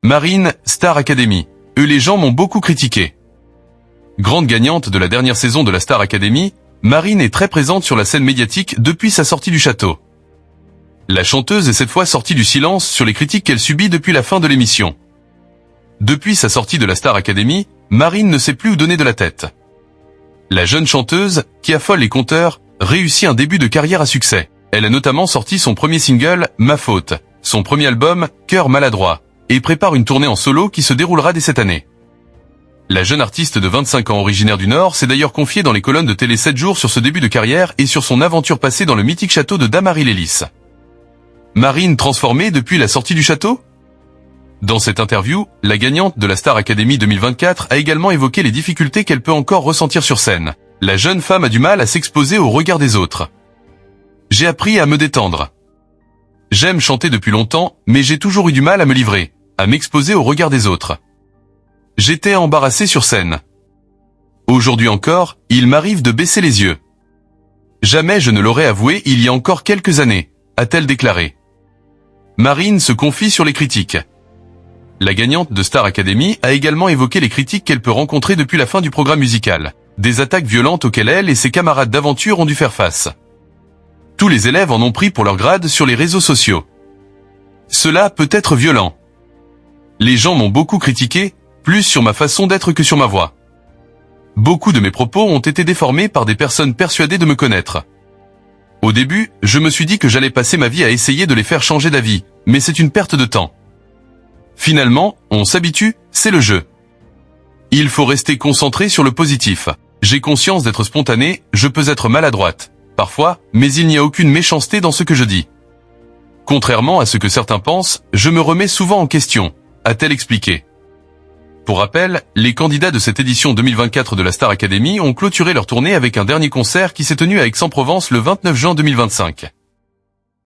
Marine, Star Academy. Les gens m'ont beaucoup critiqué. Grande gagnante de la dernière saison de la Star Academy, Marine est très présente sur la scène médiatique depuis sa sortie du château. La chanteuse est cette fois sortie du silence sur les critiques qu'elle subit depuis la fin de l'émission. Depuis sa sortie de la Star Academy, Marine ne sait plus où donner de la tête. La jeune chanteuse, qui affole les compteurs, réussit un début de carrière à succès. Elle a notamment sorti son premier single, Ma Faute, son premier album, Cœur Maladroit, et prépare une tournée en solo qui se déroulera dès cette année. La jeune artiste de 25 ans originaire du Nord s'est d'ailleurs confiée dans les colonnes de Télé 7 jours sur ce début de carrière et sur son aventure passée dans le mythique château de Damary-lès-Lys. Marine transformée depuis la sortie du château ? Dans cette interview, la gagnante de la Star Academy 2024 a également évoqué les difficultés qu'elle peut encore ressentir sur scène. La jeune femme a du mal à s'exposer au regard des autres. J'ai appris à me détendre. J'aime chanter depuis longtemps, mais j'ai toujours eu du mal à me livrer, à m'exposer au regard des autres. J'étais embarrassée sur scène. Aujourd'hui encore, il m'arrive de baisser les yeux. Jamais je ne l'aurais avoué il y a encore quelques années, a-t-elle déclaré. Marine se confie sur les critiques. La gagnante de Star Academy a également évoqué les critiques qu'elle peut rencontrer depuis la fin du programme musical. Des attaques violentes auxquelles elle et ses camarades d'aventure ont dû faire face. Tous les élèves en ont pris pour leur grade sur les réseaux sociaux. Cela peut être violent. Les gens m'ont beaucoup critiqué, plus sur ma façon d'être que sur ma voix. Beaucoup de mes propos ont été déformés par des personnes persuadées de me connaître. Au début, je me suis dit que j'allais passer ma vie à essayer de les faire changer d'avis, mais c'est une perte de temps. Finalement, on s'habitue, c'est le jeu. Il faut rester concentré sur le positif. J'ai conscience d'être spontanée, je peux être maladroite, parfois, mais il n'y a aucune méchanceté dans ce que je dis. Contrairement à ce que certains pensent, je me remets souvent en question, a-t-elle expliqué. Pour rappel, les candidats de cette édition 2024 de la Star Academy ont clôturé leur tournée avec un dernier concert qui s'est tenu à Aix-en-Provence le 29 juin 2025.